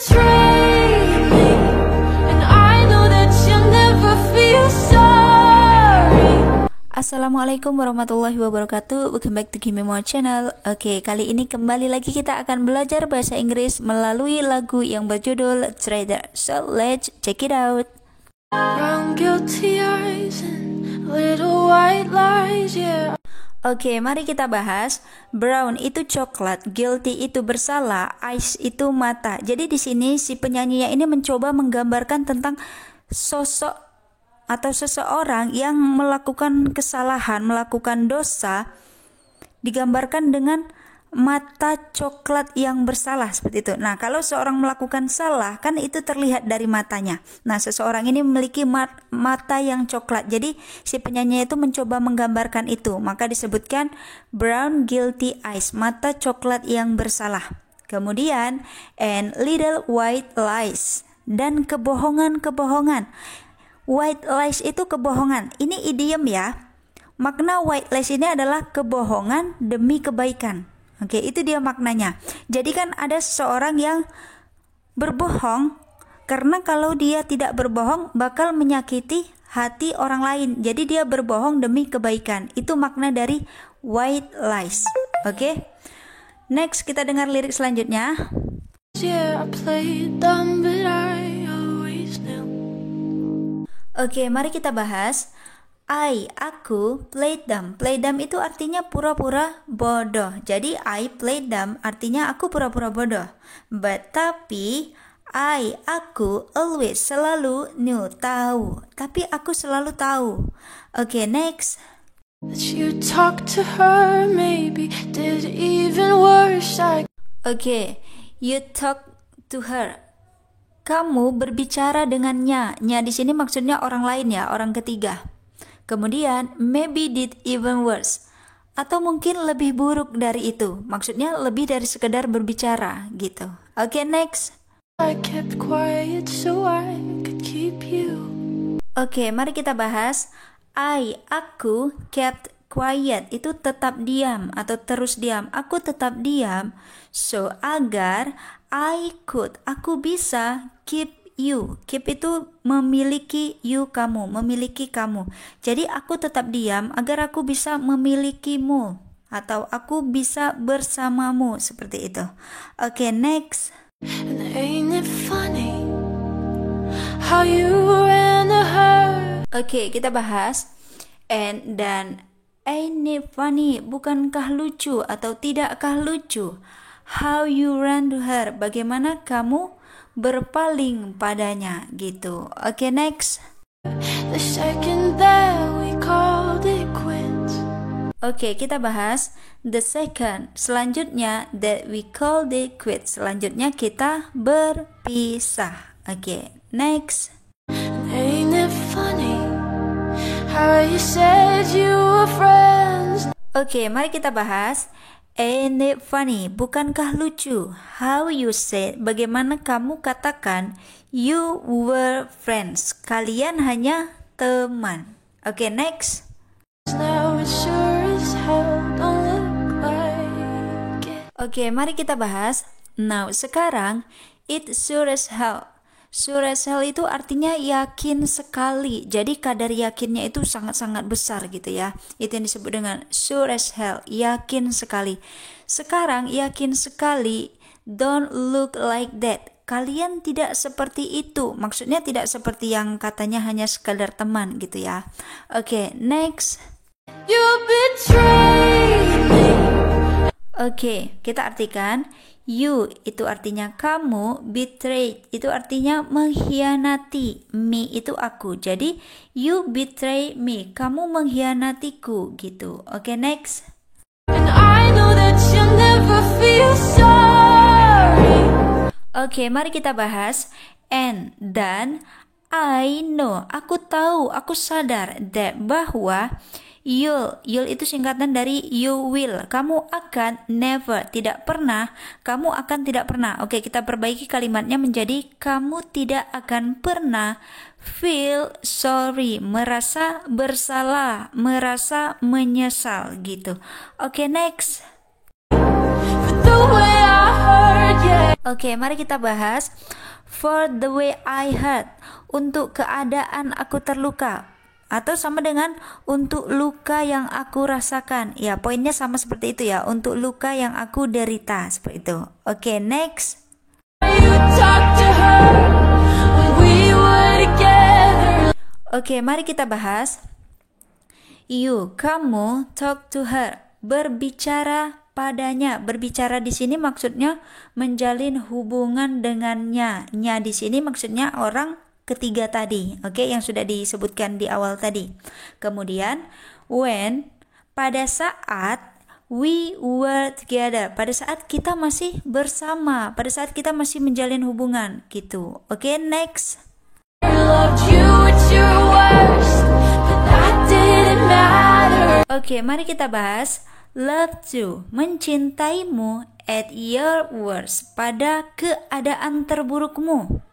betrayed me, and I know that you'll never feel sorry. Assalamualaikum warahmatullahi wabarakatuh. Welcome back to Gimme More channel. Oke, kali ini kembali lagi kita akan belajar bahasa Inggris melalui lagu yang berjudul Trader. So let's check it out. Brown guilty eyes and little white lies, yeah. Oke, mari kita bahas. Brown itu coklat, guilty itu bersalah, eyes itu mata. Jadi di sini si penyanyinya ini mencoba menggambarkan tentang sosok atau seseorang yang melakukan kesalahan, melakukan dosa, digambarkan dengan mata coklat yang bersalah seperti itu. Nah, kalau seorang melakukan salah kan itu terlihat dari matanya. Nah, seseorang ini memiliki mata yang coklat. Jadi si penyanyi itu mencoba menggambarkan itu. Maka disebutkan brown guilty eyes, mata coklat yang bersalah. Kemudian and little white lies, dan kebohongan-kebohongan. White lies itu kebohongan. Ini idiom ya. Makna white lies ini adalah kebohongan demi kebaikan. Oke, itu dia maknanya. Jadi kan ada seseorang yang berbohong karena kalau dia tidak berbohong bakal menyakiti hati orang lain. Jadi dia berbohong demi kebaikan. Itu makna dari white lies. Oke. Next kita dengar lirik selanjutnya. Yeah, I played dumb, but I always knew. Oke, mari kita bahas. Aku played dumb. Play dumb itu artinya pura-pura bodoh. Jadi I played dumb artinya aku pura-pura bodoh. But tapi aku always selalu knew, tahu. Tapi aku selalu tahu. Oke, next. That you talked to her, maybe did even worse. Oke, you talk to her. Kamu berbicara dengannya. Nya di sini maksudnya orang lain ya, orang ketiga. Kemudian maybe did even worse, atau mungkin lebih buruk dari itu. Maksudnya lebih dari sekedar berbicara gitu. Oke, next. I kept quiet so I could keep you. Oke, mari kita bahas. Aku kept quiet itu tetap diam atau terus diam. Aku tetap diam so agar aku bisa keep you. Keep itu memiliki you, kamu, memiliki kamu. Jadi aku tetap diam agar aku bisa memilikimu atau aku bisa bersamamu, seperti itu. Oke, next. And ain't it funny how you ran to her? Oke, kita bahas dan ain't it funny, bukankah lucu atau tidakkah lucu? How you ran to her, bagaimana kamu berpaling padanya gitu. Oke, next. The second that we called it quits. Oke, kita bahas the second. Selanjutnya that we called it quits. Selanjutnya kita berpisah. Oke, next. Ain't it funny how you said you were friends? Oke, mari kita bahas ain't it funny, bukankah lucu? How you said, bagaimana kamu katakan you were friends, kalian hanya teman. Oke, next. Now it sure as hell don't look like it. Oke, mari kita bahas. Now, sekarang it sure as hell. Sure as hell itu artinya yakin sekali. Jadi kadar yakinnya itu sangat-sangat besar gitu ya. Itu yang disebut dengan sure as hell, yakin sekali. Sekarang yakin sekali, don't look like that. Kalian tidak seperti itu. Maksudnya tidak seperti yang katanya hanya sekadar teman gitu ya. Oke, next. You betrayed me. Oke, kita artikan. You itu artinya kamu, betrayed itu artinya mengkhianati, me itu aku. Jadi you betray me, kamu mengkhianatiku gitu. Oke, next. And I know that you'll never feel sorry. Oke, mari kita bahas dan I know, aku tahu, aku sadar that bahwa You'll itu singkatan dari you will. Kamu akan, never, tidak pernah. Kamu akan tidak pernah. Oke, kita perbaiki kalimatnya menjadi kamu tidak akan pernah feel sorry, merasa bersalah, merasa menyesal gitu. Oke, next. For the way I hurt yeah. Oke, mari kita bahas for the way I hurt, untuk keadaan aku terluka, atau sama dengan untuk luka yang aku rasakan. Ya, poinnya sama seperti itu ya, untuk luka yang aku derita, seperti itu. Oke, next. You talk to her when we were together. Oke, mari kita bahas you, kamu, talk to her, berbicara padanya. Berbicara di sini maksudnya menjalin hubungan dengannya. Nya di sini maksudnya orang ketiga tadi, oke, yang sudah disebutkan di awal tadi. Kemudian when, pada saat we were together, pada saat kita masih bersama, pada saat kita masih menjalin hubungan gitu. Oke, next. I loved you at your worst, but that didn't matter. Oke, mari kita bahas love you, mencintaimu at your worst, pada keadaan terburukmu.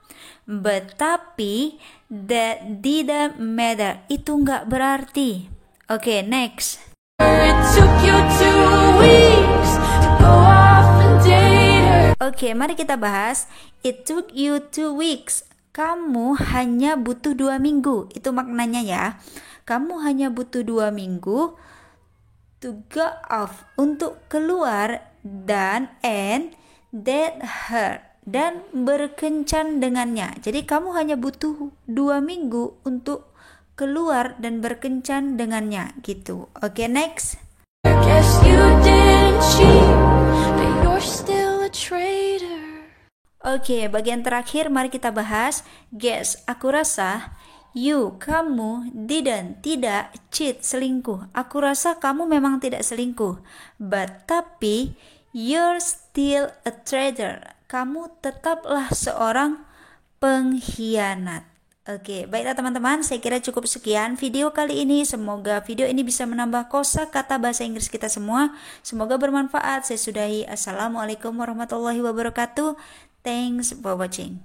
But tapi that didn't matter, itu nggak berarti. Oke, next. It took you 2 weeks to go off and date her. Oke, mari kita bahas it took you 2 weeks. Kamu hanya butuh 2 minggu. Itu maknanya ya. Kamu hanya butuh 2 minggu to go off, untuk keluar, dan and date her, dan berkencan dengannya. Jadi kamu hanya butuh 2 minggu untuk keluar dan berkencan dengannya gitu. Oke, next. Guess you didn't cheat, but you're still a traitor. Oke, bagian terakhir mari kita bahas guess. Aku rasa you, kamu, didn't, tidak, cheat, selingkuh. Aku rasa kamu memang tidak selingkuh. But tapi you're still a traitor. Kamu tetaplah seorang pengkhianat. Oke, baiklah teman-teman, saya kira cukup sekian video kali ini. Semoga video ini bisa menambah kosakata bahasa Inggris kita semua. Semoga bermanfaat. Saya sudahi. Assalamualaikum warahmatullahi wabarakatuh. Thanks for watching.